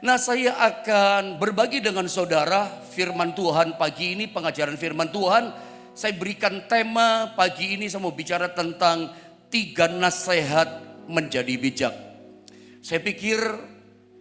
Nah, saya akan berbagi dengan saudara firman Tuhan pagi ini, pengajaran firman Tuhan. Saya berikan tema pagi ini, saya mau bicara tentang 3 nasihat menjadi bijak. Saya pikir,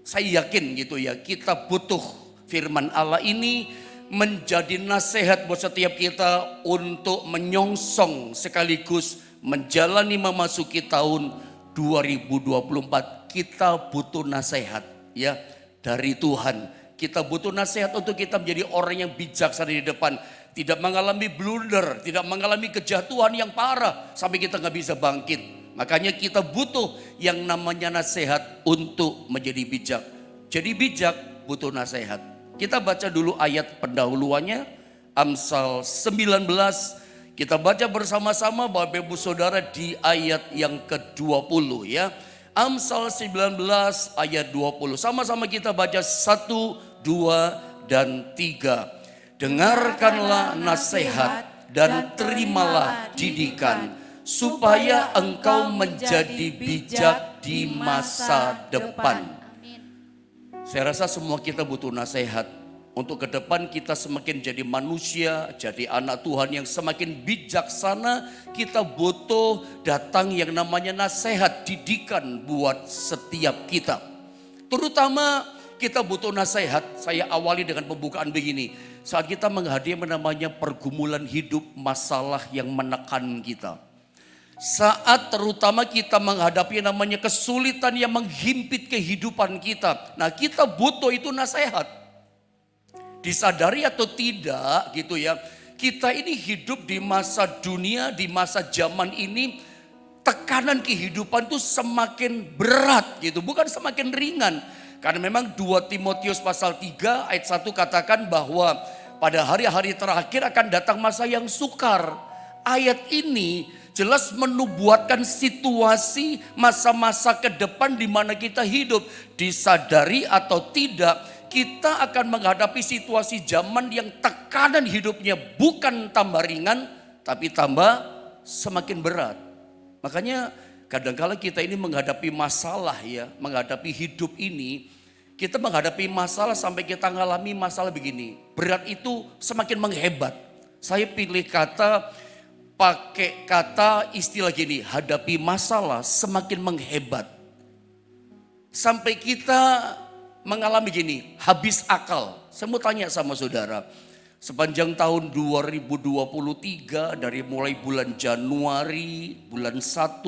saya yakin gitu ya, kita butuh firman Allah ini menjadi nasihat buat setiap kita untuk menyongsong sekaligus menjalani memasuki tahun 2024. Kita butuh nasihat ya dari Tuhan. Kita butuh nasihat untuk kita menjadi orang yang bijaksana di depan. Tidak mengalami blunder, tidak mengalami kejatuhan yang parah sampai kita gak bisa bangkit. Makanya kita butuh yang namanya nasihat untuk menjadi bijak. Jadi bijak butuh nasihat. Kita baca dulu ayat pendahuluannya, Amsal 19. Kita baca bersama-sama Bapak Ibu Saudara di ayat yang ke-20 ya. Amsal 19 ayat 20. Sama-sama kita baca 1, 2, dan 3. Dengarkanlah nasihat dan terimalah didikan, supaya engkau menjadi bijak di masa depan. Saya rasa semua kita butuh nasihat. Untuk ke depan kita semakin jadi manusia, jadi anak Tuhan yang semakin bijaksana. Kita butuh datang yang namanya nasihat, didikan buat setiap kita. Terutama kita butuh nasihat. Saya awali dengan pembukaan begini. Saat kita menghadapi namanya pergumulan hidup, masalah yang menekan kita. Saat terutama kita menghadapi namanya kesulitan yang menghimpit kehidupan kita. Nah, kita butuh itu nasihat. Disadari atau tidak gitu ya, kita ini hidup di masa dunia, di masa zaman ini, tekanan kehidupan itu semakin berat gitu, bukan semakin ringan. Karena memang 2 Timotius pasal 3 ayat 1 katakan bahwa pada hari-hari terakhir akan datang masa yang sukar. Ayat ini jelas menubuatkan situasi masa-masa ke depan di mana kita hidup. Disadari atau tidak, kita akan menghadapi situasi zaman yang tekanan hidupnya bukan tambah ringan, tapi tambah semakin berat. Makanya kadang-kala kita ini menghadapi masalah ya, menghadapi hidup ini, kita menghadapi masalah sampai kita mengalami masalah begini. Berat itu semakin menghebat. Saya pilih pakai kata istilah gini, hadapi masalah semakin menghebat. Sampai kita mengalami gini, habis akal. Saya mau tanya sama saudara, sepanjang tahun 2023 dari mulai bulan Januari, bulan 1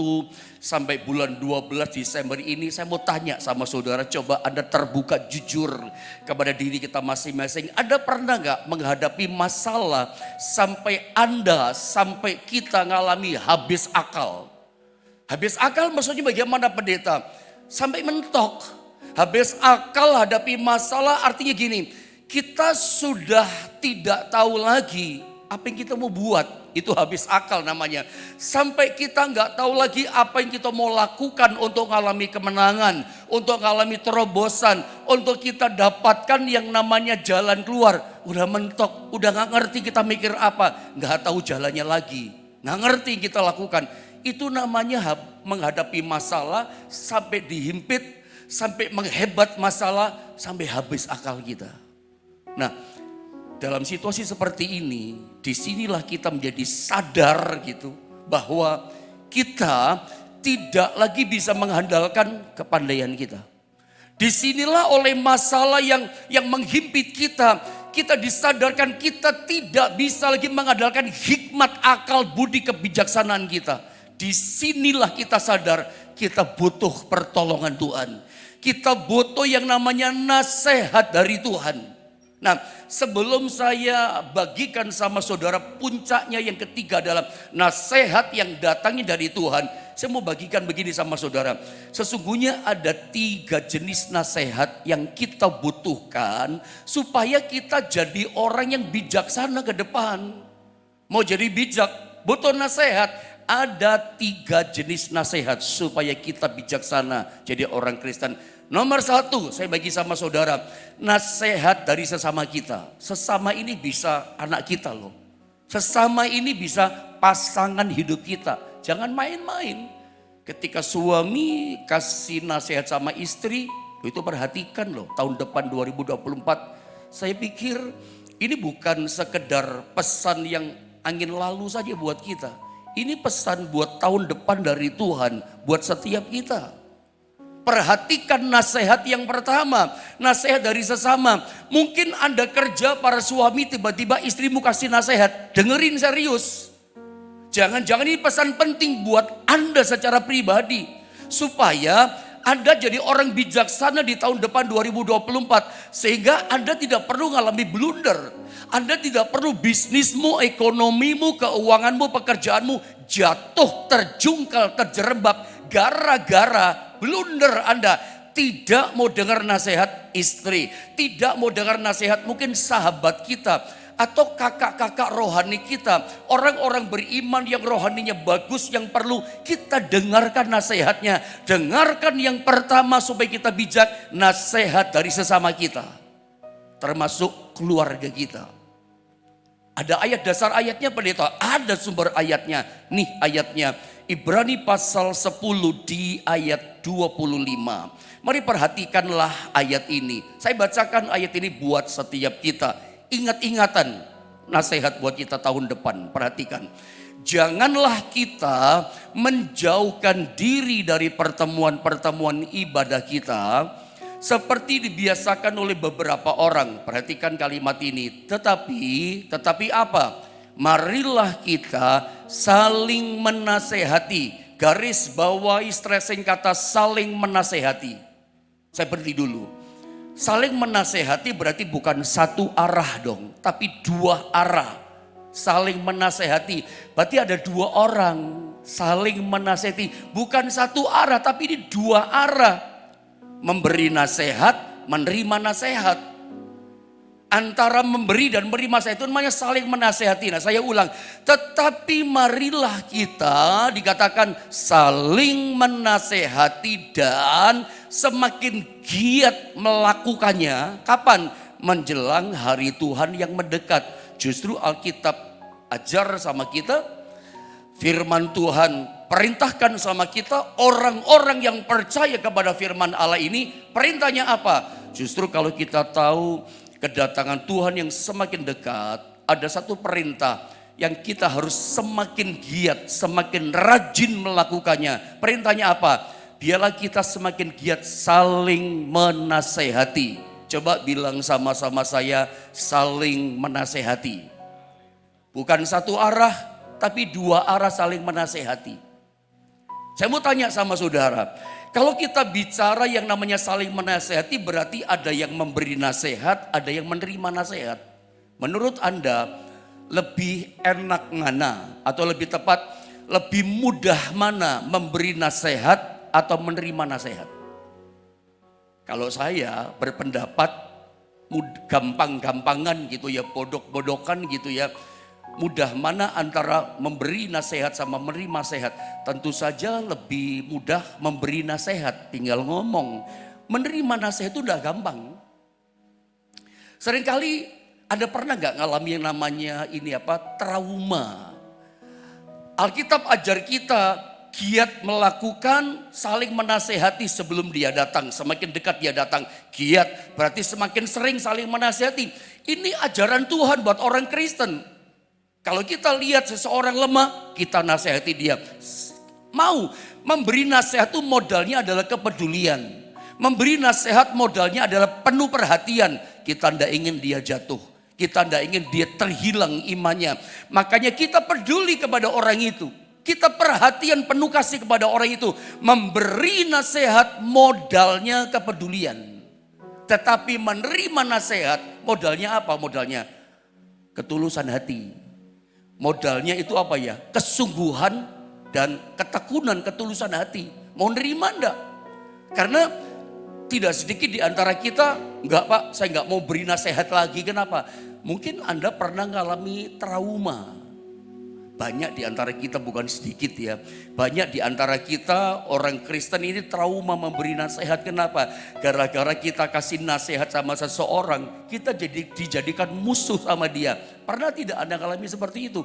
sampai bulan 12 Desember ini, saya mau tanya sama saudara, coba Anda terbuka jujur kepada diri kita masing-masing. Anda pernah gak menghadapi masalah sampai kita ngalami habis akal? Habis akal maksudnya bagaimana pendeta? Sampai mentok. Habis akal hadapi masalah artinya gini, kita sudah tidak tahu lagi apa yang kita mau buat. Itu habis akal namanya. Sampai kita nggak tahu lagi apa yang kita mau lakukan untuk mengalami kemenangan, untuk mengalami terobosan, untuk kita dapatkan yang namanya jalan keluar. Udah mentok, udah nggak ngerti kita mikir apa, nggak tahu jalannya lagi, nggak ngerti yang kita lakukan. Itu namanya menghadapi masalah sampai dihimpit, sampai menghebat masalah, sampai habis akal kita. Nah, dalam situasi seperti ini, disinilah kita menjadi sadar gitu, bahwa kita tidak lagi bisa mengandalkan kepandaian kita. Disinilah oleh masalah yang menghimpit kita, kita disadarkan kita tidak bisa lagi mengandalkan hikmat, akal, budi, kebijaksanaan kita. Disinilah kita sadar kita butuh pertolongan Tuhan. Kita butuh yang namanya nasihat dari Tuhan. Nah, sebelum saya bagikan sama saudara puncaknya yang ketiga dalam nasihat yang datangnya dari Tuhan, saya mau bagikan begini sama saudara. Sesungguhnya ada 3 jenis nasihat yang kita butuhkan supaya kita jadi orang yang bijaksana ke depan. Mau jadi bijak, butuh nasihat. Ada 3 jenis nasihat supaya kita bijaksana jadi orang Kristen. Nomor 1, saya bagi sama saudara, nasihat dari sesama kita. Sesama ini bisa anak kita loh. Sesama ini bisa pasangan hidup kita. Jangan main-main. Ketika suami kasih nasihat sama istri, Itu perhatikan loh, tahun depan 2024, saya pikir ini bukan sekedar pesan yang angin lalu saja buat kita. Ini pesan buat tahun depan dari Tuhan, buat setiap kita. Perhatikan nasihat yang pertama, nasihat dari sesama. Mungkin Anda kerja para suami, tiba-tiba istrimu kasih nasihat, dengerin serius. Jangan-jangan ini pesan penting buat Anda secara pribadi. Supaya Anda jadi orang bijaksana di tahun depan 2024. Sehingga Anda tidak perlu ngalami blunder. Anda tidak perlu bisnismu, ekonomimu, keuanganmu, pekerjaanmu jatuh, terjungkal, terjerembab gara-gara blunder Anda. Tidak mau dengar nasihat istri, tidak mau dengar nasihat mungkin sahabat kita atau kakak-kakak rohani kita, orang-orang beriman yang rohaninya bagus yang perlu kita dengarkan nasihatnya. Dengarkan yang pertama supaya kita bijak, nasihat dari sesama kita, termasuk keluarga kita. Ada ayat dasar ayatnya pendeta, ada sumber ayatnya. Nih ayatnya, Ibrani pasal 10 di ayat 25. Mari perhatikanlah ayat ini. Saya bacakan ayat ini buat setiap kita. Ingat-ingatan nasihat buat kita tahun depan. Perhatikan. Janganlah kita menjauhkan diri dari pertemuan-pertemuan ibadah kita seperti dibiasakan oleh beberapa orang. Perhatikan kalimat ini. Tetapi apa? Marilah kita saling menasehati. Garis bawahi stressing kata saling menasehati. Saya berhenti dulu. Saling menasehati berarti bukan satu arah dong, tapi dua arah. Saling menasehati berarti ada dua orang saling menasehati, bukan satu arah tapi ini dua arah. Memberi nasihat, menerima nasihat. Antara memberi dan menerima nasihat itu namanya saling menasehati. Nah saya ulang, tetapi marilah kita dikatakan saling menasehati dan semakin giat melakukannya. Kapan? Menjelang hari Tuhan yang mendekat. Justru Alkitab ajar sama kita, firman Tuhan perintahkan sama kita, orang-orang yang percaya kepada firman Allah ini, perintahnya apa? Justru kalau kita tahu kedatangan Tuhan yang semakin dekat, ada satu perintah yang kita harus semakin giat, semakin rajin melakukannya. Perintahnya apa? Biarlah kita semakin giat saling menasehati. Coba bilang sama-sama saya, saling menasehati. Bukan satu arah, tapi dua arah saling menasehati. Saya mau tanya sama saudara, kalau kita bicara yang namanya saling menasehati berarti ada yang memberi nasihat, ada yang menerima nasihat. Menurut Anda lebih enak mana atau lebih tepat lebih mudah mana memberi nasihat atau menerima nasihat? Kalau saya berpendapat gampang-gampangan gitu ya, bodok-bodokan gitu ya. Mudah mana antara memberi nasihat sama menerima nasihat? Tentu saja lebih mudah memberi nasihat, tinggal ngomong. Menerima nasihat itu udah gampang. Seringkali Anda pernah gak ngalami yang namanya trauma? Alkitab ajar kita giat melakukan saling menasehati sebelum dia datang. Semakin dekat dia datang, giat berarti semakin sering saling menasehati. Ini ajaran Tuhan buat orang Kristen. Kalau kita lihat seseorang lemah, kita nasihati dia. Mau memberi nasihat itu modalnya adalah kepedulian. Memberi nasihat modalnya adalah penuh perhatian. Kita tidak ingin dia jatuh. Kita tidak ingin dia terhilang imannya. Makanya kita peduli kepada orang itu. Kita perhatian penuh kasih kepada orang itu. Memberi nasihat modalnya kepedulian. Tetapi menerima nasihat modalnya apa? Modalnya ketulusan hati. Modalnya itu apa ya? Kesungguhan dan ketekunan, ketulusan hati. Mau nerima enggak? Karena tidak sedikit di antara kita, enggak Pak, saya enggak mau beri nasihat lagi. Kenapa? Mungkin Anda pernah mengalami trauma. Banyak di antara kita, bukan sedikit ya. Banyak di antara kita orang Kristen ini trauma memberi nasihat. Kenapa? Gara-gara kita kasih nasihat sama seseorang, kita dijadikan musuh sama dia. Pernah tidak Anda mengalami seperti itu?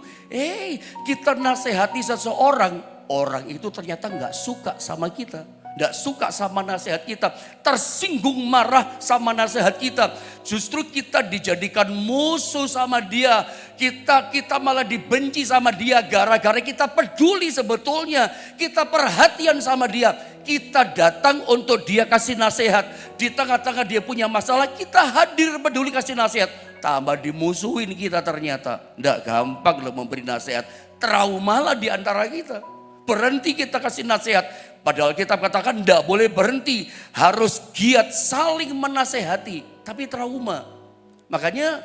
Kita nasihati seseorang, orang itu ternyata gak suka sama kita. Tidak suka sama nasihat kita, tersinggung marah sama nasihat kita. Justru kita dijadikan musuh sama dia. Kita malah dibenci sama dia gara-gara kita peduli sebetulnya. Kita perhatian sama dia. Kita datang untuk dia kasih nasihat. Di tengah-tengah dia punya masalah, kita hadir peduli kasih nasihat. Tambah dimusuhin kita ternyata. Tidak gampang loh memberi nasihat. Trauma lah di antara kita. Berhenti kita kasih nasihat. Padahal kita katakan tidak boleh berhenti. Harus giat saling menasehati. Tapi trauma. Makanya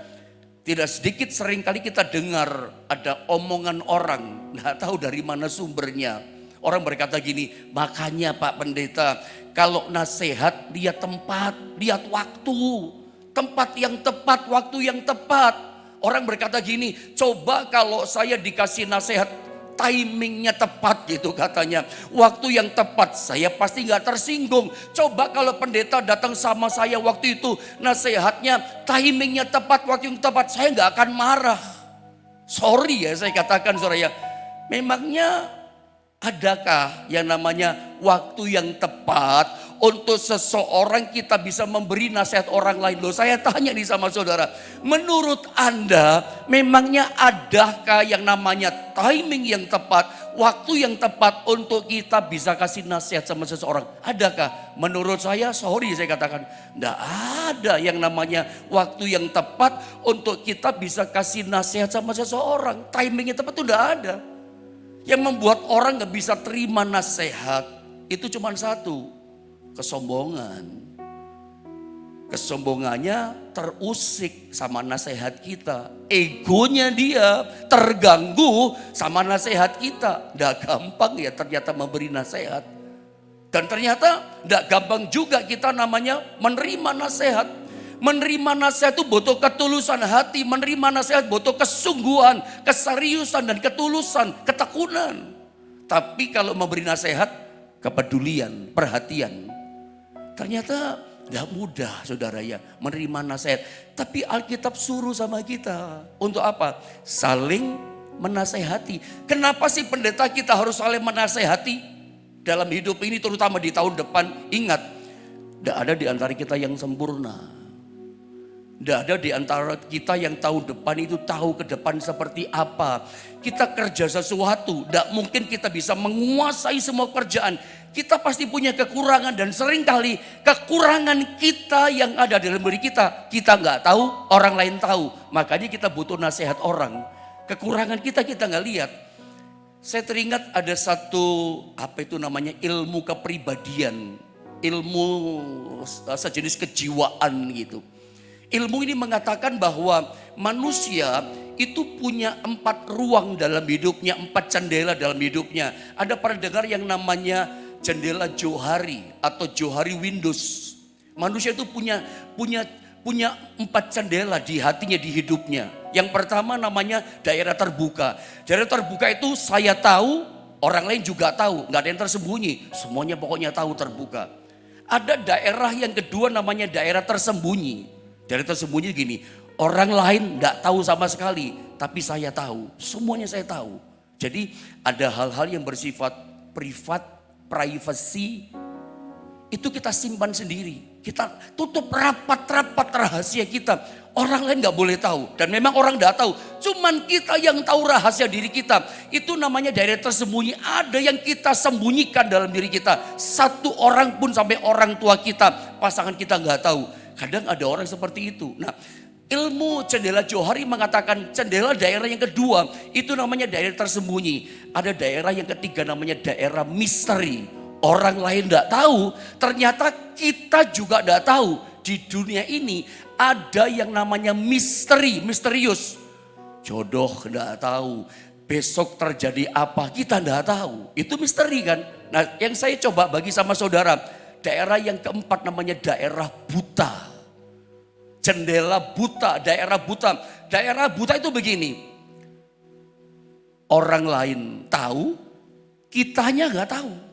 tidak sedikit seringkali kita dengar ada omongan orang. Tidak tahu dari mana sumbernya. Orang berkata gini, makanya Pak Pendeta, kalau nasihat lihat tempat, lihat waktu. Tempat yang tepat, waktu yang tepat. Orang berkata gini, coba kalau saya dikasih nasihat, timingnya tepat gitu katanya. Waktu yang tepat, saya pasti gak tersinggung. Coba kalau pendeta datang sama saya waktu itu, nasihatnya timingnya tepat, waktu yang tepat, saya gak akan marah. Sorry ya saya katakan saudara ya. Memangnya adakah yang namanya waktu yang tepat untuk seseorang kita bisa memberi nasihat orang lain? Loh, saya tanya nih sama saudara, menurut Anda memangnya adakah yang namanya timing yang tepat, waktu yang tepat untuk kita bisa kasih nasihat sama seseorang? Adakah? Menurut saya, sorry saya katakan, tidak ada yang namanya waktu yang tepat untuk kita bisa kasih nasihat sama seseorang. Timingnya tepat itu tidak ada. Yang membuat orang gak bisa terima nasihat itu cuma satu, kesombongan. Kesombongannya terusik sama nasihat kita. Egonya dia terganggu sama nasihat kita. Gak gampang ya ternyata memberi nasihat. Dan ternyata gak gampang juga kita namanya menerima nasihat. Menerima nasihat itu butuh ketulusan hati. Menerima nasihat butuh kesungguhan, keseriusan dan ketulusan, ketekunan. Tapi kalau memberi nasihat, kepedulian, perhatian. Ternyata tidak mudah saudara ya menerima nasihat. Tapi Alkitab suruh sama kita. Untuk apa? Saling menasehati. Kenapa sih pendeta kita harus saling menasehati? Dalam hidup ini terutama di tahun depan, ingat. Tidak ada di antara kita yang sempurna. Tidak ada di antara kita yang tahun depan itu tahu ke depan seperti apa. Kita kerja sesuatu, tidak mungkin kita bisa menguasai semua kerjaan. Kita pasti punya kekurangan dan seringkali kekurangan kita yang ada dalam diri kita nggak tahu, orang lain tahu. Makanya kita butuh nasihat orang. Kekurangan kita nggak lihat. Saya teringat ada satu ilmu kepribadian, ilmu sejenis kejiwaan gitu. Ilmu ini mengatakan bahwa manusia itu punya 4 ruang dalam hidupnya, 4 jendela dalam hidupnya. Ada pernah dengar yang namanya jendela Johari atau Johari Windows. Manusia itu punya 4 jendela di hatinya, di hidupnya. Yang pertama namanya daerah terbuka. Daerah terbuka itu saya tahu, orang lain juga tahu, nggak ada yang tersembunyi. Semuanya pokoknya tahu, terbuka. Ada daerah yang kedua namanya daerah tersembunyi. Daerah tersembunyi gini, orang lain nggak tahu sama sekali, tapi saya tahu, semuanya saya tahu. Jadi ada hal-hal yang bersifat privat, privacy, itu kita simpan sendiri. Kita tutup rapat-rapat rahasia kita. Orang lain gak boleh tahu. Dan memang orang gak tahu. Cuman kita yang tahu rahasia diri kita. Itu namanya daerah tersembunyi. Ada yang kita sembunyikan dalam diri kita. Satu orang pun sampai orang tua kita, pasangan kita gak tahu. Kadang ada orang seperti itu. Nah, ilmu jendela Johari mengatakan jendela daerah yang kedua itu namanya daerah tersembunyi. Ada daerah yang ketiga namanya daerah misteri. Orang lain tidak tahu, ternyata kita juga tidak tahu. Di dunia ini ada yang namanya misteri, misterius. Jodoh tidak tahu, besok terjadi apa kita tidak tahu. Itu misteri kan. Nah, yang saya coba bagi sama saudara, daerah yang keempat namanya daerah buta. Jendela buta, daerah buta. Daerah buta itu begini. Orang lain tahu, kitanya nggak tahu.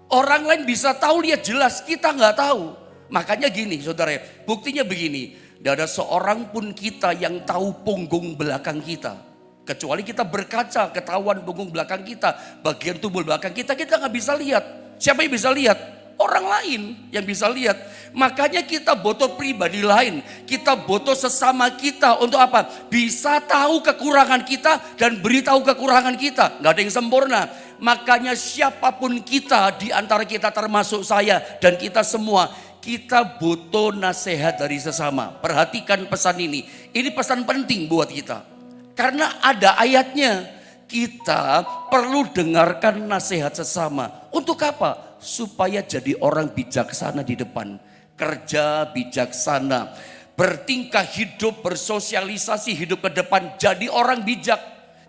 Orang lain bisa tahu, lihat jelas, kita nggak tahu. Makanya gini saudara, buktinya begini. Tidak ada seorang pun kita yang tahu punggung belakang kita. Kecuali kita berkaca, ketahuan punggung belakang kita, bagian tubuh belakang kita nggak bisa lihat. Siapa yang bisa lihat? Orang lain yang bisa lihat. Makanya kita butuh pribadi lain. Kita butuh sesama kita untuk apa? Bisa tahu kekurangan kita dan beritahu kekurangan kita. Gak ada yang sempurna. Makanya siapapun kita di antara kita termasuk saya dan kita semua. Kita butuh nasihat dari sesama. Perhatikan pesan ini. Ini pesan penting buat kita. Karena ada ayatnya. Kita perlu dengarkan nasihat sesama. Untuk apa? Supaya jadi orang bijaksana di depan. Kerja bijaksana. Bertingkah hidup, bersosialisasi hidup ke depan. Jadi orang bijak.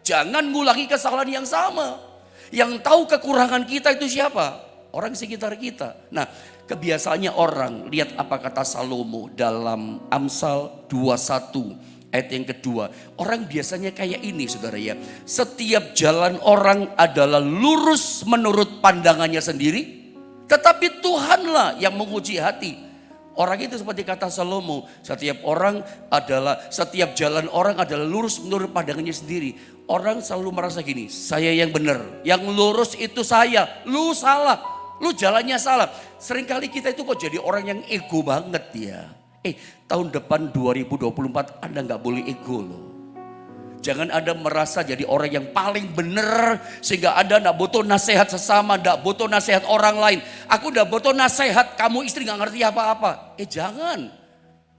Jangan ngulangi kesalahan yang sama. Yang tahu kekurangan kita itu siapa? Orang sekitar kita. Nah, kebiasaannya orang. Lihat apa kata Salomo dalam Amsal 21. Ayat yang kedua, orang biasanya kayak ini saudara ya. Setiap jalan orang adalah lurus menurut pandangannya sendiri. Tetapi Tuhanlah yang menguji hati. Orang itu seperti kata Salomo. Setiap jalan orang adalah lurus menurut pandangannya sendiri. Orang selalu merasa gini, saya yang benar. Yang lurus itu saya, lu salah. Lu jalannya salah. Seringkali kita itu kok jadi orang yang ego banget ya. Tahun depan 2024 Anda gak boleh ego loh. Jangan Anda merasa jadi orang yang paling benar. Sehingga Anda gak butuh nasihat sesama, gak butuh nasihat orang lain. Aku gak butuh nasihat, kamu istri gak ngerti apa-apa. Jangan.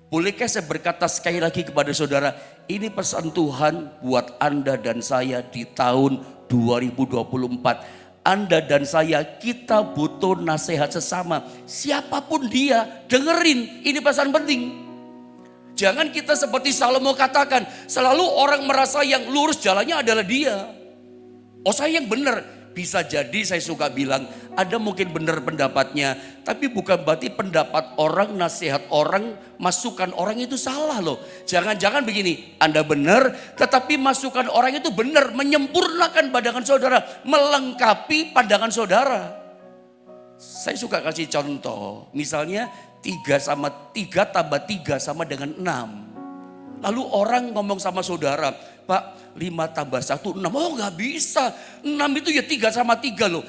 Bolehkah saya berkata sekali lagi kepada saudara. Ini pesan Tuhan buat Anda dan saya di tahun 2024. Anda dan saya, kita butuh nasihat sesama. Siapapun dia, dengerin. Ini pesan penting. Jangan kita seperti Salomo katakan, selalu orang merasa yang lurus jalannya adalah dia. Oh saya yang benar. Bisa jadi saya suka bilang, ada mungkin benar pendapatnya. Tapi bukan berarti pendapat orang, nasihat orang, masukan orang itu salah loh. Jangan-jangan begini, Anda benar tetapi masukan orang itu benar. Menyempurnakan pandangan saudara, melengkapi pandangan saudara. Saya suka kasih contoh, misalnya 3 tambah 3 sama dengan 6. Lalu orang ngomong sama saudara, Pak 5 tambah 1 6. Oh gak bisa, 6 itu ya 3 sama 3 loh.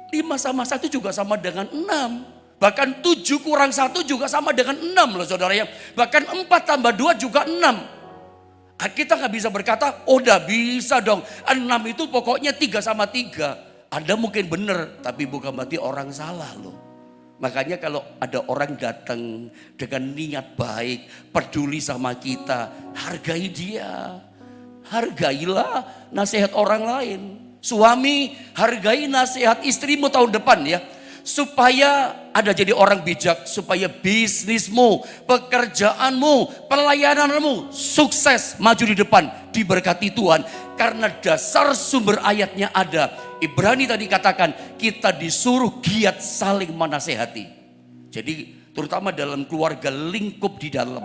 5 sama 1 juga sama dengan 6. Bahkan 7 kurang 1 juga sama dengan 6 loh saudara ya. Bahkan 4 tambah 2 juga 6. Kita gak bisa berkata, oh udah bisa dong. 6 itu pokoknya 3 sama 3. Anda mungkin benar, tapi bukan berarti orang salah loh. Makanya kalau ada orang datang dengan niat baik, peduli sama kita, hargai dia. Hargailah nasihat orang lain. Suami, hargai nasihat istrimu tahun depan ya. Supaya ada jadi orang bijak, supaya bisnismu, pekerjaanmu, pelayananmu sukses, maju di depan, diberkati Tuhan. Karena dasar sumber ayatnya ada. Ibrani tadi katakan kita disuruh giat saling menasehati. Jadi terutama dalam keluarga lingkup di dalam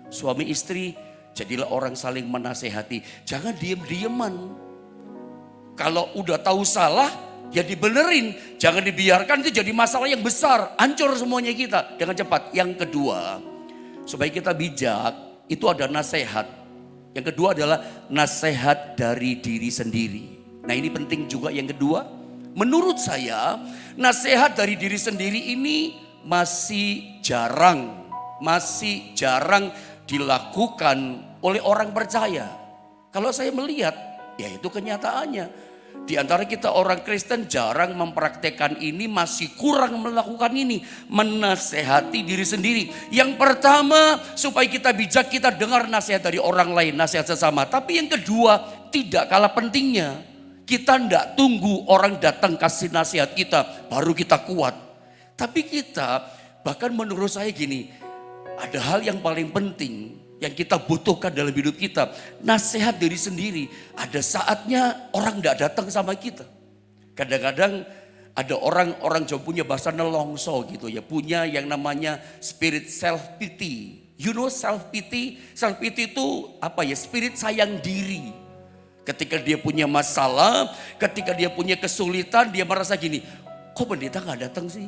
suami istri, jadilah orang saling menasehati. Jangan diem-dieman. Kalau udah tahu salah ya dibenerin. Jangan dibiarkan itu jadi masalah yang besar. Hancur semuanya kita dengan cepat. Yang kedua, supaya kita bijak itu ada nasihat. Yang kedua adalah nasihat dari diri sendiri. Nah ini penting juga yang kedua. Menurut saya nasihat dari diri sendiri ini masih jarang dilakukan oleh orang percaya. Kalau saya melihat ya itu kenyataannya. Di antara kita orang Kristen jarang mempraktekkan ini, masih kurang melakukan ini. Menasehati diri sendiri. Yang pertama supaya kita bijak kita dengar nasihat dari orang lain, nasihat sesama. Tapi yang kedua tidak kalah pentingnya. Kita tidak tunggu orang datang kasih nasihat kita baru kita kuat. Tapi kita bahkan menurut saya gini, ada hal yang paling penting yang kita butuhkan dalam hidup kita. Nasihat diri sendiri. Ada saatnya orang tidak datang sama kita. Kadang-kadang ada orang Jawa punya bahasa nelongso gitu ya. Punya yang namanya spirit self pity. You know self pity? Self pity itu apa ya? Spirit sayang diri. Ketika dia punya masalah, ketika dia punya kesulitan, dia merasa gini, kok pendeta gak datang sih?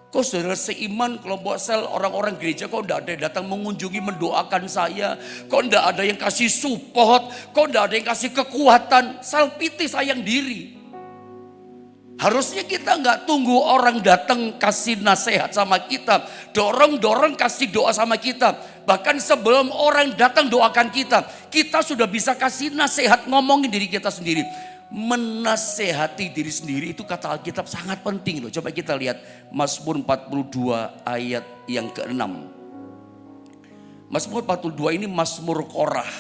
Kok saudara seiman kelompok sel orang-orang gereja kok tidak ada yang datang mengunjungi mendoakan saya? Kok tidak ada yang kasih support? Kok tidak ada yang kasih kekuatan? Self pity sayang diri. Harusnya kita nggak tunggu orang datang kasih nasihat sama kita, dorong-dorong kasih doa sama kita. Bahkan sebelum orang datang doakan kita, kita sudah bisa kasih nasihat, ngomongin diri kita sendiri. Menasehati diri sendiri itu kata Alkitab sangat penting loh. Coba kita lihat Mazmur 42 ayat yang ke-6. Mazmur 42 ini Mazmur Korah.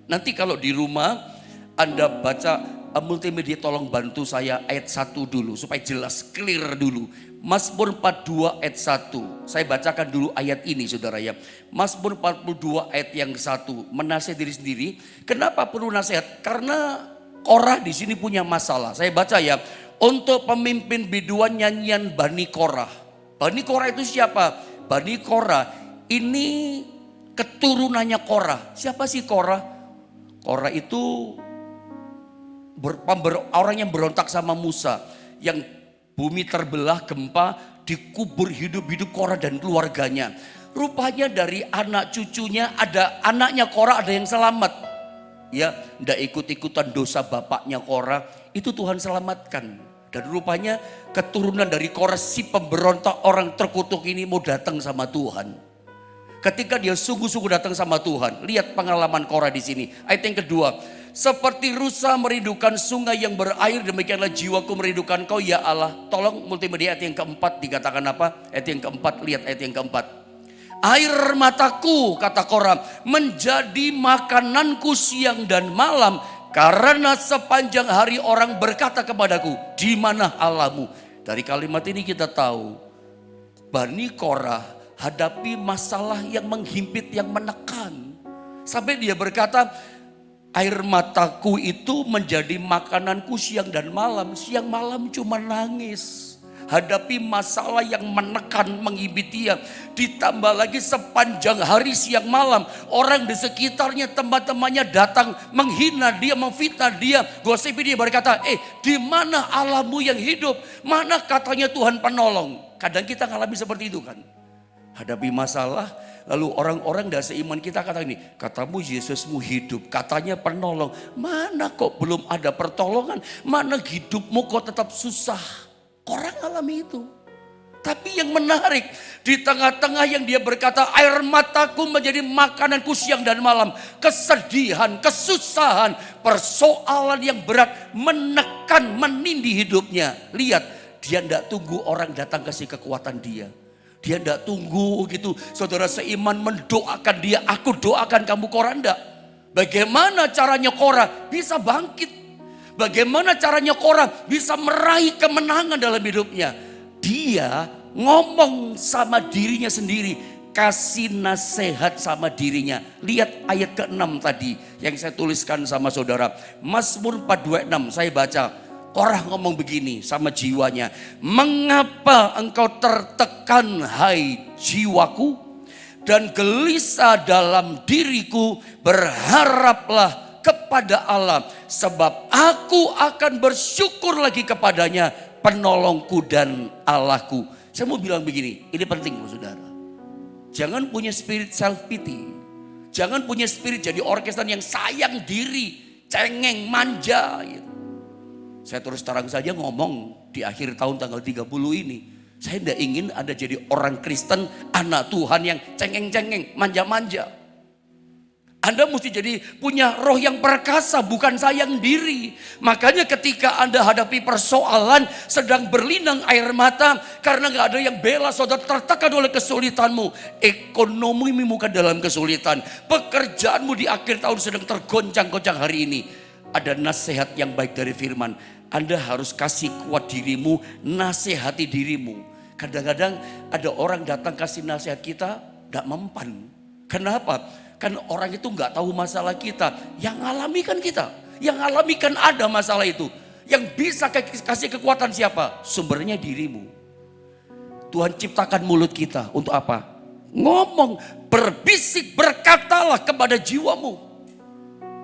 Nanti kalau di rumah Anda baca multimedia, tolong bantu saya ayat 1 dulu supaya jelas, clear dulu. Mazmur 42 ayat 1. Saya bacakan dulu ayat ini saudara ya. Mazmur 42 ayat yang 1. Menasihati diri sendiri. Kenapa perlu nasihat? Karena Korah di sini punya masalah. Saya baca ya. Untuk pemimpin biduan nyanyian Bani Korah. Bani Korah itu siapa? Bani Korah ini keturunannya Korah. Siapa sih Korah? Korah itu orang yang berontak sama Musa. Yang bumi terbelah, gempa, dikubur hidup-hidup Korah dan keluarganya. Rupanya dari anak cucunya ada anaknya Korah, ada yang selamat. Ya, ndak ikut-ikutan dosa bapaknya Korah, itu Tuhan selamatkan. Dan rupanya keturunan dari Korah, si pemberontak orang terkutuk ini mau datang sama Tuhan. Ketika dia sungguh-sungguh datang sama Tuhan, lihat pengalaman Korah di sini. Ayat yang kedua, seperti rusa merindukan sungai yang berair, demikianlah jiwaku merindukan Kau ya Allah. Tolong multimedia ayat yang keempat dikatakan apa? Ayat yang keempat, lihat ayat yang keempat. Air mataku, kata Korah, menjadi makananku siang dan malam. Karena sepanjang hari orang berkata kepadaku, di mana Allahmu? Dari kalimat ini kita tahu, Bani Korah hadapi masalah yang menghimpit, yang menekan. Sampai dia berkata, air mataku itu menjadi makananku siang dan malam. Siang malam cuma nangis. Hadapi masalah yang menekan, menghibit dia. Ditambah lagi sepanjang hari siang malam, orang di sekitarnya, teman-temannya datang menghina dia, memfitnah dia, gosipi dia, berkata, di mana Allahmu yang hidup? Mana katanya Tuhan penolong? Kadang kita ngalami seperti itu kan. Hadapi masalah, lalu orang-orang dari seiman kita kata ini, katamu Yesusmu hidup, katanya penolong. Mana kok belum ada pertolongan? Mana hidupmu kok tetap susah? Orang alami itu. Tapi yang menarik, di tengah-tengah yang dia berkata, air mataku menjadi makananku siang dan malam. Kesedihan, kesusahan, persoalan yang berat menekan, menindih hidupnya. Lihat, dia tidak tunggu orang datang kasih kekuatan dia. Dia tidak tunggu gitu, saudara seiman mendoakan dia, aku doakan kamu Korah, enggak. Bagaimana caranya Korah bisa bangkit? Bagaimana caranya Korah bisa meraih kemenangan dalam hidupnya? Dia ngomong sama dirinya sendiri, kasih nasihat sama dirinya. Lihat ayat ke-6 tadi yang saya tuliskan sama saudara. Mazmur 42:6 saya baca. Korah ngomong begini sama jiwanya. Mengapa engkau tertekan hai jiwaku? Dan gelisah dalam diriku, berharaplah kepada Allah, sebab aku akan bersyukur lagi kepadanya, penolongku dan Allahku. Saya mau bilang begini, ini penting saudara. Jangan punya spirit self pity. Jangan punya spirit jadi orang Kristen yang sayang diri, cengeng, manja gitu. Saya terus terang saja ngomong di akhir tahun tanggal 30 ini. Saya tidak ingin ada jadi orang Kristen, anak Tuhan yang cengeng-cengeng, manja-manja. Anda mesti jadi punya roh yang perkasa, bukan sayang diri. Makanya ketika Anda hadapi persoalan, sedang berlinang air mata, karena gak ada yang bela, saudara tertekan oleh kesulitanmu. Ekonomimu bukan dalam kesulitan. Pekerjaanmu di akhir tahun sedang tergoncang-goncang hari ini. Ada nasihat yang baik dari firman. Anda harus kasih kuat dirimu, nasihati dirimu. Kadang-kadang ada orang datang kasih nasihat kita, gak mempan. Kenapa? Kan orang itu nggak tahu masalah kita. Yang alami kan kita. Yang alami kan ada masalah itu. Yang bisa kasih kekuatan siapa? Sumbernya dirimu. Tuhan ciptakan mulut kita untuk apa? Ngomong, berbisik, berkatalah kepada jiwamu.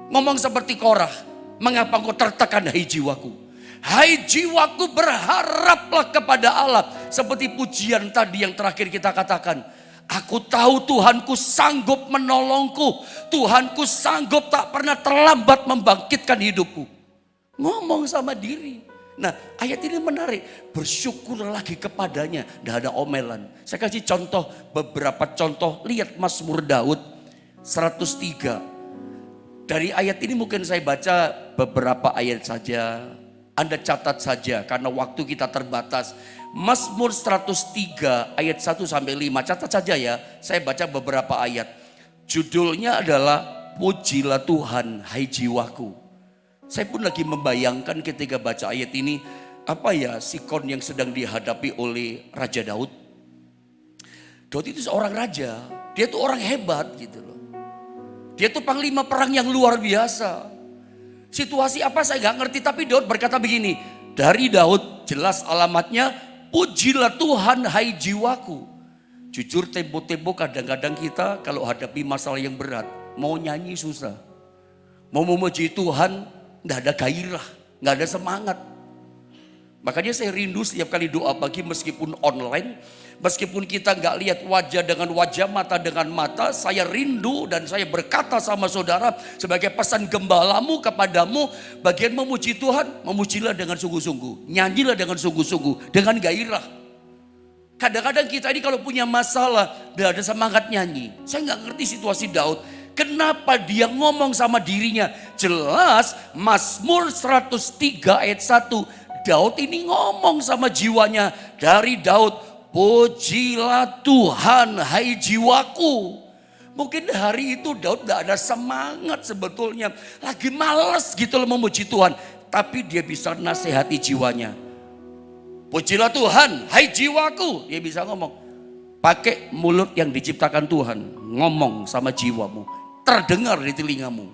Ngomong seperti Korah. Mengapa engkau tertekan hai jiwaku? Hai jiwaku, berharaplah kepada Allah. Seperti pujian tadi yang terakhir kita katakan. Aku tahu Tuhanku sanggup menolongku. Tuhanku sanggup tak pernah terlambat membangkitkan hidupku. Ngomong sama diri. Nah, ayat ini menarik. Bersyukur lagi kepadanya. Tidak ada omelan. Saya kasih contoh, beberapa contoh. Lihat Mazmur Daud 103. Dari ayat ini mungkin saya baca beberapa ayat saja. Anda catat saja karena waktu kita terbatas. Mazmur 103 ayat 1 sampai 5. Catat saja ya. Saya baca beberapa ayat. Judulnya adalah Pujilah Tuhan, hai jiwaku. Saya pun lagi membayangkan ketika baca ayat ini, apa ya sikon yang sedang dihadapi oleh Raja Daud. Daud itu seorang raja, dia tuh orang hebat gitu loh. Dia tuh panglima perang yang luar biasa. Situasi apa saya gak ngerti, tapi Daud berkata begini, dari Daud jelas alamatnya, pujilah Tuhan hai jiwaku. Jujur tempo-tempo kadang-kadang kita kalau hadapi masalah yang berat, mau nyanyi susah. Mau memuji Tuhan, nggak ada gairah, nggak ada semangat. Makanya saya rindu setiap kali doa pagi meskipun online, meskipun kita nggak lihat wajah dengan wajah, mata dengan mata, saya rindu dan saya berkata sama saudara sebagai pesan gembalamu kepadamu, bagian memuji Tuhan, memujilah dengan sungguh-sungguh, nyanyilah dengan sungguh-sungguh, dengan gairah. Kadang-kadang kita ini kalau punya masalah, nggak ada semangat nyanyi. Saya nggak ngerti situasi Daud. Kenapa dia ngomong sama dirinya? Jelas Mazmur 103 ayat 1. Daud ini ngomong sama jiwanya. Dari Daud, pujilah Tuhan hai jiwaku. Mungkin hari itu Daud gak ada semangat sebetulnya. Lagi males gitu loh memuji Tuhan. Tapi dia bisa nasihati jiwanya. Pujilah Tuhan hai jiwaku. Dia bisa ngomong. Pakai mulut yang diciptakan Tuhan. Ngomong sama jiwamu. Terdengar di telingamu.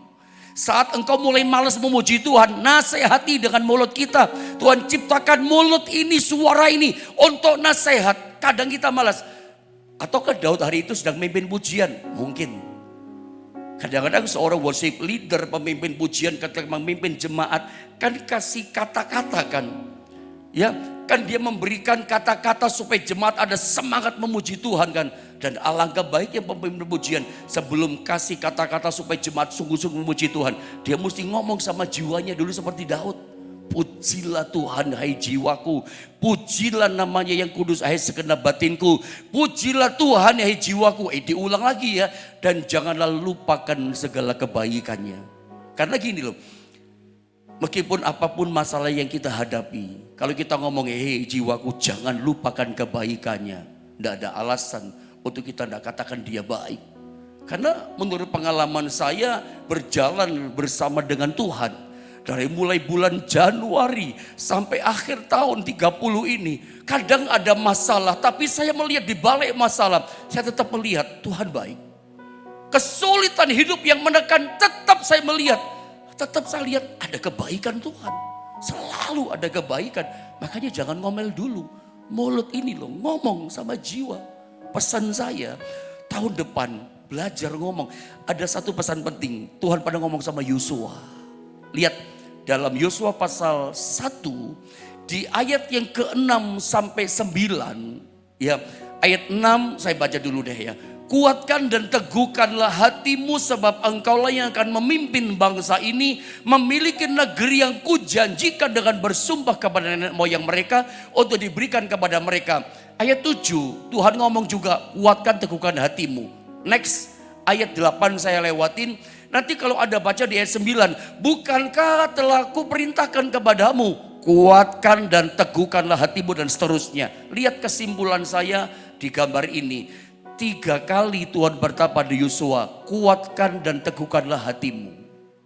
Saat engkau mulai malas memuji Tuhan, nasihati dengan mulut kita. Tuhan ciptakan mulut ini, suara ini untuk nasihat. Kadang kita malas. Ataukah Daud hari itu sedang memimpin pujian? Mungkin. Kadang-kadang seorang worship leader, pemimpin pujian, ketika memimpin jemaat, kan kasih kata-kata kan. Ya, kan dia memberikan kata-kata supaya jemaat ada semangat memuji Tuhan kan. Dan alangkah baiknya pemimpin pujian sebelum kasih kata-kata supaya jemaat sungguh-sungguh memuji Tuhan. Dia mesti ngomong sama jiwanya dulu seperti Daud. Pujilah Tuhan hai jiwaku. Pujilah namanya yang kudus hai segenap batinku. Pujilah Tuhan hai jiwaku. Diulang lagi ya. Dan janganlah lupakan segala kebaikannya. Karena gini loh. Meskipun apapun masalah yang kita hadapi. Kalau kita ngomong hei jiwaku jangan lupakan kebaikannya. Tidak ada alasan untuk kita tidak katakan dia baik. Karena menurut pengalaman saya berjalan bersama dengan Tuhan. Dari mulai bulan Januari sampai akhir tahun 30 ini. Kadang ada masalah tapi saya melihat di balik masalah. Saya tetap melihat Tuhan baik. Kesulitan hidup yang menekan tetap saya melihat. Tetap saya lihat ada kebaikan Tuhan. Selalu ada kebaikan. Makanya jangan ngomel dulu. Mulut ini loh ngomong sama jiwa. Pesan saya tahun depan belajar ngomong. Ada satu pesan penting. Tuhan pada ngomong sama Yosua. Lihat dalam Yosua pasal 1 di ayat yang ke-6 sampai 9. Ya, ayat 6 saya baca dulu deh ya. Kuatkan dan teguhkanlah hatimu sebab engkaulah yang akan memimpin bangsa ini memiliki negeri yang kujanjikan dengan bersumpah kepada nenek moyang mereka untuk diberikan kepada mereka. Ayat 7 Tuhan ngomong juga kuatkan teguhkan hatimu. Next ayat 8 saya lewatin. Nanti kalau ada baca di ayat 9. Bukankah telah kuperintahkan kepadamu kuatkan dan teguhkanlah hatimu dan seterusnya. Lihat kesimpulan saya di gambar ini. 3 kali Tuhan berkata pada Yosua, kuatkan dan teguhkanlah hatimu.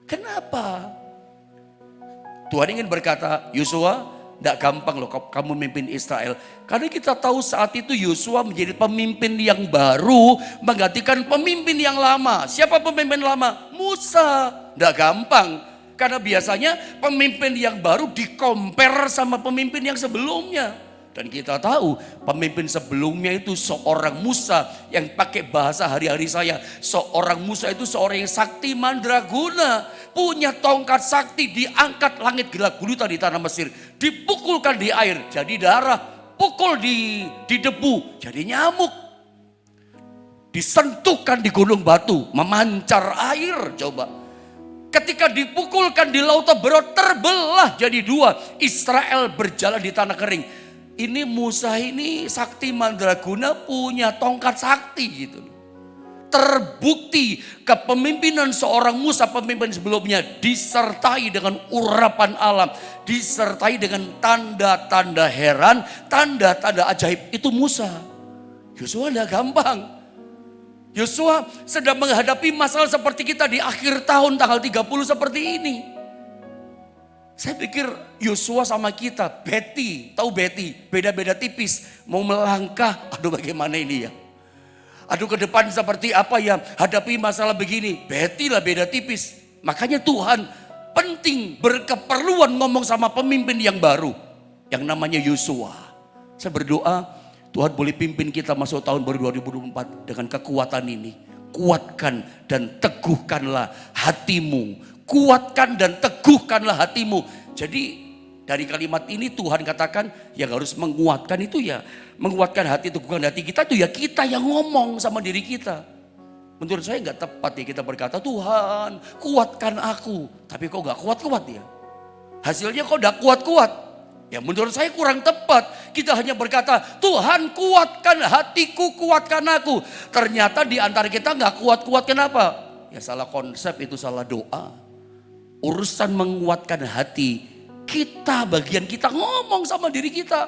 Kenapa? Tuhan ingin berkata, Yosua, tidak gampang loh kamu memimpin Israel. Karena kita tahu saat itu Yosua menjadi pemimpin yang baru, menggantikan pemimpin yang lama. Siapa pemimpin lama? Musa. Tidak gampang. Karena biasanya pemimpin yang baru di-compare sama pemimpin yang sebelumnya. Dan kita tahu pemimpin sebelumnya itu seorang Musa yang pakai bahasa hari-hari saya. Seorang Musa itu seorang yang sakti mandraguna. Punya tongkat sakti diangkat langit gelap gulita di tanah Mesir. Dipukulkan di air jadi darah. Pukul di debu jadi nyamuk. Disentuhkan di gunung batu memancar air coba. Ketika dipukulkan di Laut Tebero terbelah jadi dua. Israel berjalan di tanah kering. Ini Musa ini sakti mandraguna punya tongkat sakti gitu. Terbukti kepemimpinan seorang Musa, pemimpin sebelumnya, disertai dengan urapan alam, disertai dengan tanda-tanda heran, tanda-tanda ajaib. Itu Musa. Yosua tidak gampang. Yosua sedang menghadapi masalah seperti kita di akhir tahun tanggal 30 seperti ini. Saya pikir Yosua sama kita, Betty, tahu Betty, beda-beda tipis, mau melangkah, aduh bagaimana ini ya. Aduh ke depan seperti apa ya, hadapi masalah begini, Betty lah beda tipis. Makanya Tuhan penting berkeperluan ngomong sama pemimpin yang baru, yang namanya Yosua. Saya berdoa Tuhan boleh pimpin kita masuk tahun baru 2024 dengan kekuatan ini. Kuatkan dan teguhkanlah hatimu. Kuatkan dan teguhkanlah hatimu. Jadi dari kalimat ini Tuhan katakan yang harus menguatkan itu ya. Menguatkan hati, teguhkan hati kita itu ya kita yang ngomong sama diri kita. Menurut saya gak tepat ya kita berkata Tuhan kuatkan aku. Tapi kok gak kuat-kuat ya. Hasilnya kok gak kuat-kuat. Ya menurut saya kurang tepat. Kita hanya berkata Tuhan kuatkan hatiku, kuatkan aku. Ternyata di antara kita gak kuat-kuat, kenapa? Ya salah konsep, itu salah doa. Urusan menguatkan hati, kita bagian kita ngomong sama diri kita.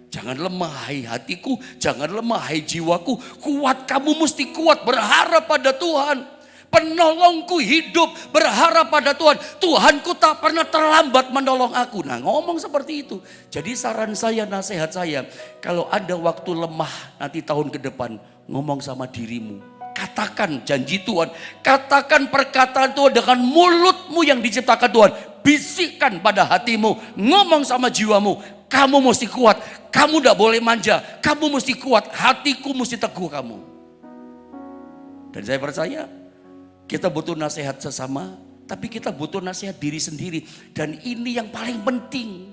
Jangan lemah hai hatiku, jangan lemah hai jiwaku. Kuat, kamu mesti kuat, berharap pada Tuhan. Penolongku hidup, berharap pada Tuhan. Tuhanku tak pernah terlambat menolong aku. Nah ngomong seperti itu. Jadi saran saya, nasihat saya, kalau ada waktu lemah nanti tahun ke depan, ngomong sama dirimu. Katakan janji Tuhan, katakan perkataan Tuhan dengan mulutmu yang diciptakan Tuhan. Bisikkan pada hatimu, ngomong sama jiwamu, kamu mesti kuat, kamu tidak boleh manja, kamu mesti kuat, hatiku mesti teguh kamu. Dan saya percaya kita butuh nasihat sesama, tapi kita butuh nasihat diri sendiri. Dan ini yang paling penting,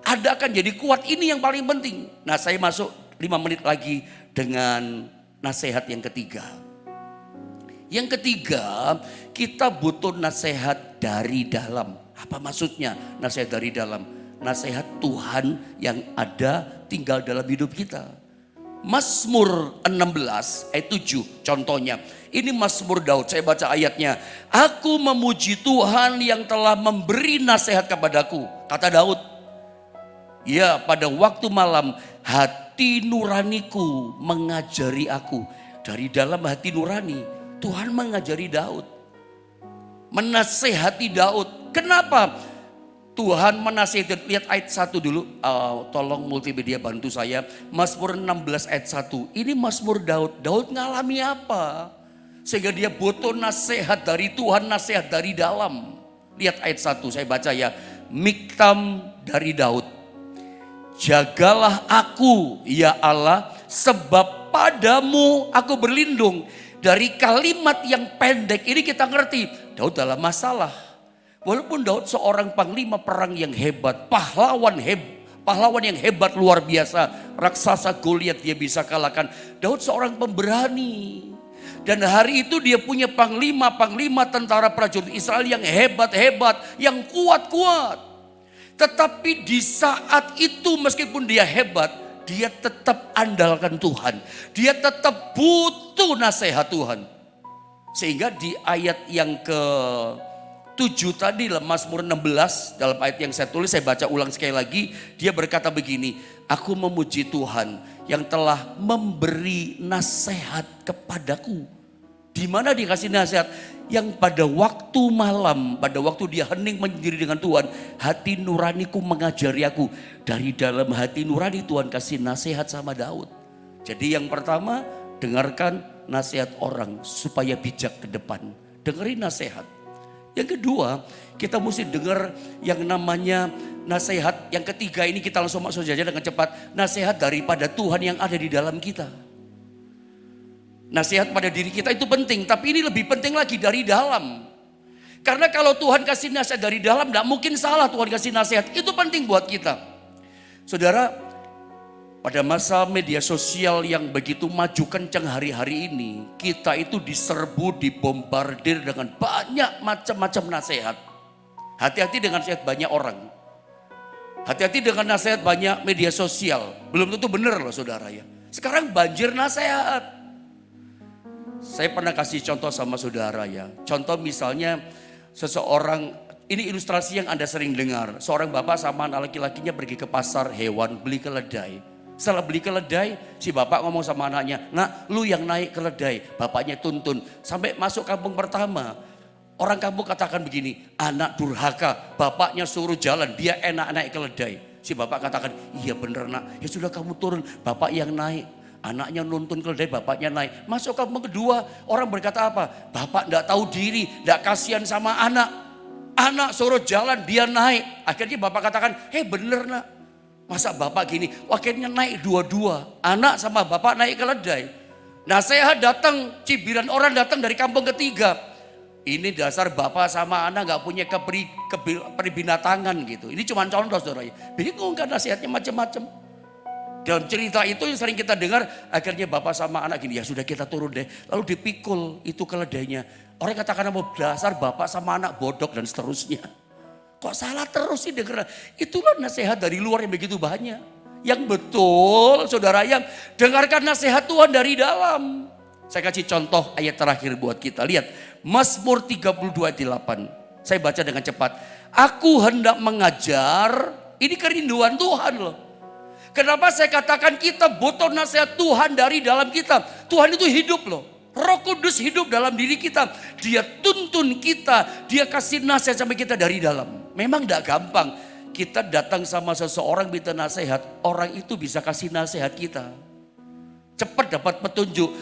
Anda akan jadi kuat, ini yang paling penting. Nah saya masuk 5 menit lagi dengan nasihat yang ketiga. Yang ketiga, kita butuh nasihat dari dalam. Apa maksudnya nasihat dari dalam? Nasihat Tuhan yang ada tinggal dalam hidup kita. Mazmur 16 ayat 7 contohnya. Ini Mazmur Daud, saya baca ayatnya. Aku memuji Tuhan yang telah memberi nasihat kepadaku. Kata Daud, ya pada waktu malam hati nuraniku mengajari aku. Dari dalam hati nurani Tuhan mengajari Daud. Menasehati Daud. Kenapa Tuhan menasehati? Lihat ayat 1 dulu. Tolong multimedia bantu saya. Mazmur 16 ayat 1. Ini Mazmur Daud. Daud ngalami apa? Sehingga dia butuh nasihat dari Tuhan, nasihat dari dalam. Lihat ayat 1 saya baca ya. Miktam dari Daud. Jagalah aku ya Allah, sebab padamu aku berlindung. Dari kalimat yang pendek ini kita ngerti Daud dalam masalah. Walaupun Daud seorang panglima perang yang hebat, pahlawan yang hebat luar biasa, raksasa Goliat dia bisa kalahkan. Daud seorang pemberani. Dan hari itu dia punya panglima tentara prajurit Israel yang hebat-hebat, yang kuat-kuat. Tetapi di saat itu meskipun dia hebat, dia tetap andalkan Tuhan. Dia tetap butuh nasihat Tuhan. Sehingga di ayat yang ke-7 tadi, Mazmur 16, dalam ayat yang saya tulis, saya baca ulang sekali lagi. Dia berkata begini, aku memuji Tuhan yang telah memberi nasihat kepadaku. Di mana dia kasih nasihat? Yang pada waktu malam, pada waktu dia hening menyendiri dengan Tuhan, hati nuraniku mengajari aku. Dari dalam hati nurani Tuhan kasih nasihat sama Daud. Jadi yang pertama, dengarkan nasihat orang supaya bijak ke depan. Dengerin nasihat. Yang kedua, kita mesti dengar yang namanya nasihat. Yang ketiga ini kita langsung masuk saja dengan cepat. Nasihat daripada Tuhan yang ada di dalam kita. Nasihat pada diri kita itu penting, tapi ini lebih penting lagi dari dalam. Karena kalau Tuhan kasih nasihat dari dalam, tidak mungkin salah Tuhan kasih nasihat. Itu penting buat kita. Saudara, Pada masa media sosial yang begitu maju kencang hari-hari ini, kita itu diserbu, dibombardir dengan banyak macam-macam nasihat. Hati-hati dengan nasihat banyak orang. Hati-hati dengan nasihat banyak media sosial. Belum tentu benar loh saudara ya. Sekarang banjir nasihat. Saya pernah kasih contoh sama saudara ya. Contoh misalnya seseorang, ini ilustrasi yang Anda sering dengar. Seorang bapak sama anak laki-lakinya pergi ke pasar hewan beli keledai. Setelah beli keledai, si bapak ngomong sama anaknya, "Nak, lu yang naik keledai." Bapaknya tuntun. Sampai masuk kampung pertama, orang kampung katakan begini, "Anak durhaka, bapaknya suruh jalan, dia enak naik keledai." Si bapak katakan, "Iya bener nak, ya sudah kamu turun, bapak yang naik." Anaknya nuntun keledai, bapaknya naik. Masuk kampung kedua, orang berkata apa? "Bapak enggak tahu diri, enggak kasihan sama anak. Anak suruh jalan, dia naik." Akhirnya bapak katakan, bener nak. Masa bapak gini, akhirnya naik dua-dua. Anak sama bapak naik keledai. Nasihat datang, cibiran orang datang dari kampung ketiga. Ini dasar bapak sama anak gak punya peribinatangan gitu. Ini cuma contoh saudara. Bingung kan nasihatnya macam-macam. Dalam cerita itu yang sering kita dengar, akhirnya bapak sama anak gini, ya sudah kita turun deh. Lalu dipikul itu keledainya. Orang katakan dasar bapak sama anak bodoh dan seterusnya. Kok salah terus sih dengar? Itulah nasihat dari luar yang begitu banyak. Yang betul saudara yang dengarkan nasihat Tuhan dari dalam. Saya kasih contoh ayat terakhir buat kita. Lihat Mazmur 32 ayat 8. Saya baca dengan cepat. Aku hendak mengajar, ini kerinduan Tuhan loh. Kenapa saya katakan kita butuh nasihat Tuhan dari dalam kita. Tuhan itu hidup loh. Roh Kudus hidup dalam diri kita. Dia tuntun kita. Dia kasih nasihat sampai kita dari dalam. Memang tidak gampang. Kita datang sama seseorang minta nasihat. Orang itu bisa kasih nasihat kita. Cepat dapat petunjuk.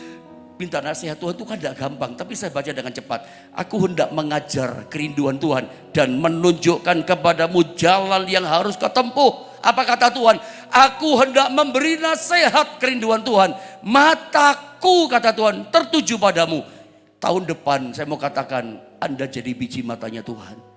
Minta nasihat Tuhan itu kan tidak gampang. Tapi saya baca dengan cepat. Aku hendak mengajar kerinduan Tuhan. Dan menunjukkan kepadamu jalan yang harus kau tempuh. Apa kata Tuhan? Aku hendak memberi nasihat kerinduan Tuhan. Mataku kata Tuhan tertuju padamu. Tahun depan saya mau katakan Anda jadi biji matanya Tuhan.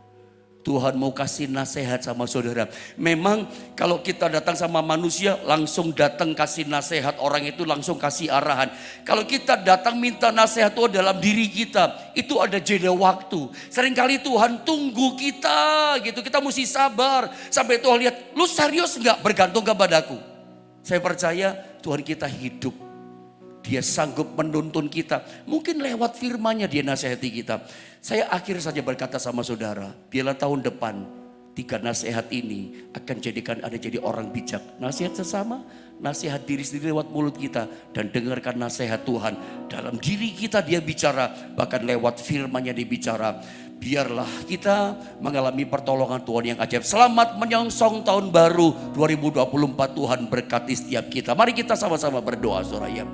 Tuhan mau kasih nasihat sama saudara. Memang kalau kita datang sama manusia langsung datang kasih nasihat. Orang itu langsung kasih arahan. Kalau kita datang minta nasihat Tuhan dalam diri kita. Itu ada jeda waktu. Seringkali Tuhan tunggu kita gitu. Kita mesti sabar. Sampai Tuhan lihat, lu serius enggak bergantung kepadaku? Saya percaya Tuhan kita hidup. Dia sanggup menuntun kita. Mungkin lewat firman-Nya dia nasihati kita. Saya akhir saja berkata sama saudara. Biarlah tahun depan 3 nasihat ini akan jadikan Anda jadi orang bijak. Nasihat sesama, nasihat diri sendiri lewat mulut kita. Dan dengarkan nasihat Tuhan. Dalam diri kita dia bicara. Bahkan lewat firman-Nya dia bicara. Biarlah kita mengalami pertolongan Tuhan yang ajaib. Selamat menyongsong tahun baru 2024. Tuhan berkati setiap kita. Mari kita sama-sama berdoa saudara ya.